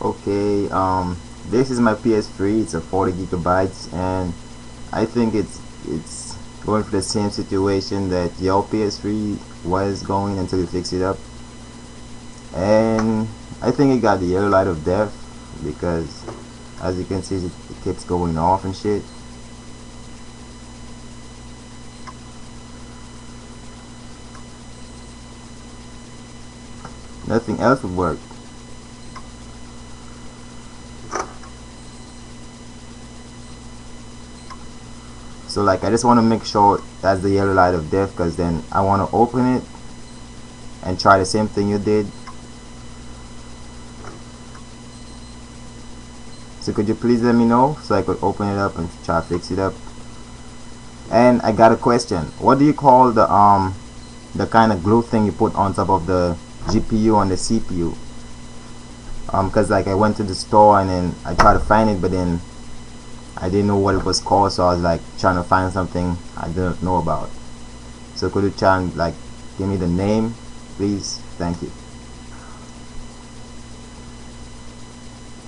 Okay, this is my PS3. It's a 40 gigabytes, and I think it's going for the same situation that your PS3 was going until you fix it up. And I think it got the yellow light of death because, as you can see, it keeps going off and shit. Nothing else would work. So like I just want to make sure that's the yellow light of death, because then I want to open it and try the same thing you did. So could you please let me know so I could open it up and try to fix it up? And I got a question. What do you call the kind of glue thing you put on top of the GPU and the CPU? Cause like I went to the store and then I tried to find it, but then I didn't know what it was called, so I was like trying to find something I didn't know about. So could you try and like give me the name, please? Thank you.